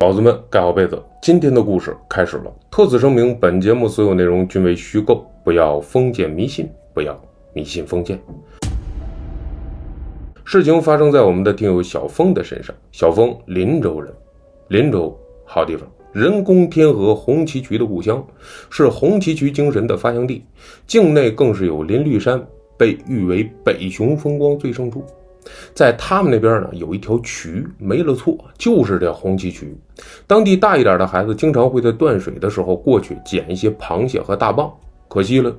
宝子们盖好被子，今天的故事开始了。特此声明，本节目所有内容均为虚构，不要封建迷信，不要迷信封建。事情发生在我们的听友小峰的身上。小峰林州人，林州好地方，人工天河红旗渠的故乡，是红旗渠精神的发祥地，境内更是有林绿山，被誉为北雄风光最胜处。在他们那边呢，有一条渠，没了错，就是这红旗渠。当地大一点的孩子经常会在断水的时候过去捡一些螃蟹和大蚌，可惜了，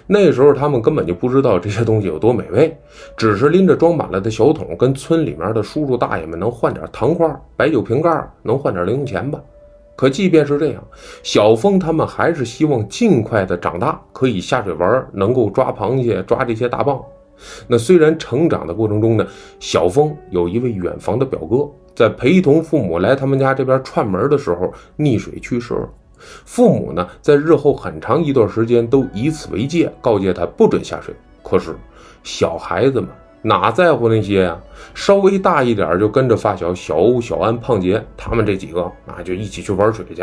那时候他们根本就不知道这些东西有多美味，只是拎着装满了的小桶，跟村里面的叔叔大爷们能换点糖块、白酒瓶盖，能换点零用钱吧。可即便是这样，小峰他们还是希望尽快的长大，可以下水玩，能够抓螃蟹、抓这些大蚌。那虽然成长的过程中呢，小峰有一位远房的表哥，在陪同父母来他们家这边串门的时候溺水去世了。父母呢，在日后很长一段时间都以此为戒，告诫他不准下水。可是小孩子们哪在乎那些呀？稍微大一点就跟着发小小欧、小安、胖杰他们这几个就一起去玩水去。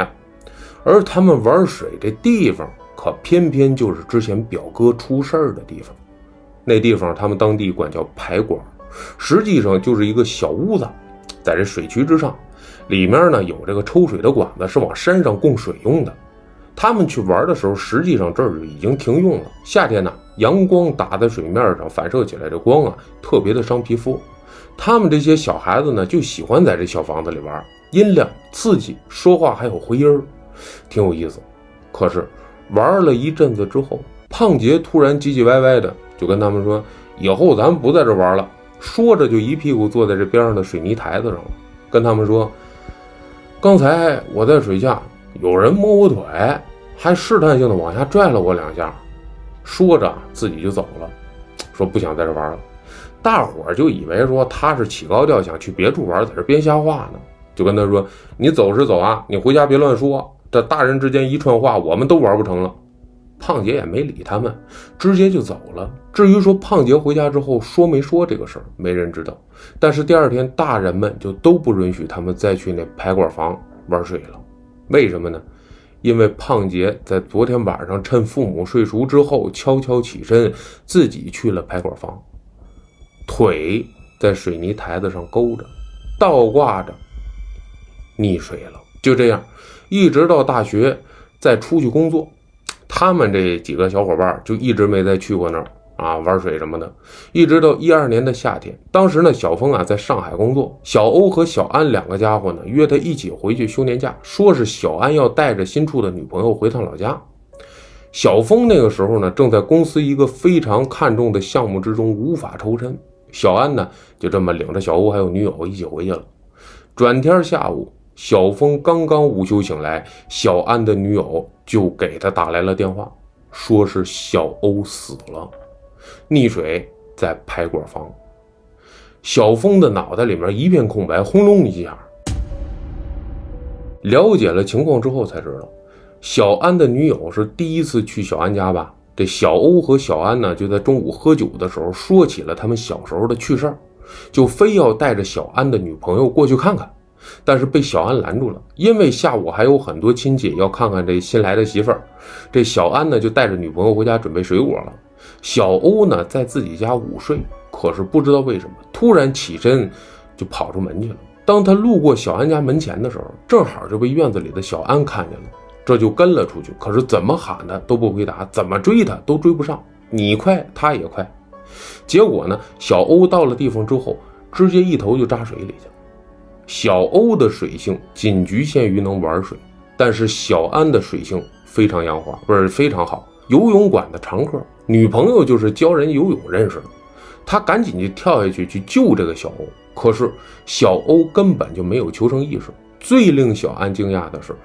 而他们玩水这地方可偏偏就是之前表哥出事儿的地方。那地方他们当地管叫排馆，实际上就是一个小屋子，在这水渠之上，里面呢有这个抽水的管子，是往山上供水用的。他们去玩的时候，实际上这儿已经停用了。夏天呢，阳光打在水面上反射起来的光特别的伤皮肤。他们这些小孩子呢，就喜欢在这小房子里玩，音量刺激，说话还有回音，挺有意思。可是玩了一阵子之后，胖杰突然唧唧歪歪的就跟他们说，以后咱们不在这玩了。说着就一屁股坐在这边上的水泥台子上了，跟他们说，刚才我在水下有人摸我腿，还试探性的往下拽了我2下。说着自己就走了，说不想在这玩了。大伙儿就以为说他是起高调想去别处玩，在这编瞎话呢，就跟他说，你走是走啊，你回家别乱说，这大人之间一串话我们都玩不成了。胖杰也没理他们，直接就走了。至于说胖杰回家之后说没说这个事儿，没人知道。但是第二天大人们就都不允许他们再去那排管房玩水了。为什么呢？因为胖杰在昨天晚上趁父母睡熟之后悄悄起身，自己去了排管房，腿在水泥台子上勾着，倒挂着，溺水了。就这样一直到大学再出去工作，他们这几个小伙伴就一直没再去过那儿玩水什么的。一直到12年的夏天，当时呢小峰在上海工作，小欧和小安2个家伙呢约他一起回去休年假，说是小安要带着新处的女朋友回趟老家。小峰那个时候呢正在公司一个非常看重的项目之中无法抽身，小安呢就这么领着小欧还有女友一起回去了。转天下午，小峰刚刚午休醒来，小安的女友就给他打来了电话，说是小欧死了，溺水在排管房。小峰的脑袋里面一片空白，轰隆一下。了解了情况之后才知道，小安的女友是第一次去小安家吧。这小欧和小安呢就在中午喝酒的时候说起了他们小时候的趣事，就非要带着小安的女朋友过去看看。但是被小安拦住了，因为下午还有很多亲戚要看看这新来的媳妇儿。这小安呢就带着女朋友回家准备水果了。小欧呢在自己家午睡，可是不知道为什么突然起身就跑出门去了。当他路过小安家门前的时候，正好就被院子里的小安看见了，这就跟了出去。可是怎么喊他都不回答，怎么追他都追不上，你快他也快。结果呢，小欧到了地方之后，直接一头就扎水里去了。小欧的水性仅局限于能玩水，但是小安的水性非常阳滑，不是非常好，游泳馆的常客，女朋友就是教人游泳认识的。他赶紧就跳下去救这个小欧，可是小欧根本就没有求生意识。最令小安惊讶的是，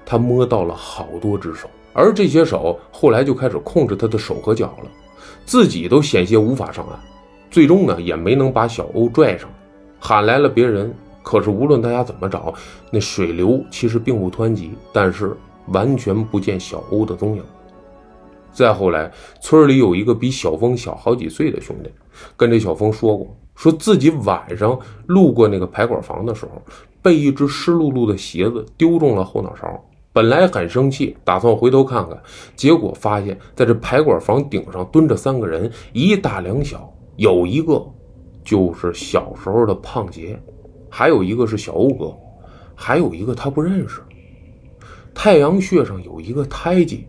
他摸到了好多只手，而这些手后来就开始控制他的手和脚了，自己都险些无法上岸。最终呢也没能把小欧拽上，喊来了别人。可是无论大家怎么找，那水流其实并不湍急，但是完全不见小欧的踪影。再后来，村里有一个比小峰小好几岁的兄弟，跟这小峰说过，说自己晚上路过那个排管房的时候，被一只湿漉漉的鞋子丢中了后脑勺。本来很生气，打算回头看看，结果发现在这排管房顶上蹲着3个人，一大两小，有一个就是小时候的胖杰，还有一个是小欧哥，还有一个他不认识。太阳穴上有一个胎记，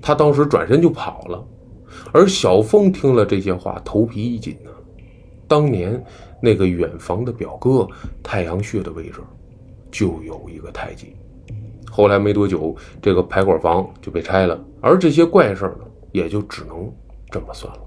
他当时转身就跑了。而小峰听了这些话，头皮一紧呢。当年那个远房的表哥太阳穴的位置就有一个胎记。后来没多久，这个排管房就被拆了，而这些怪事呢，也就只能这么算了。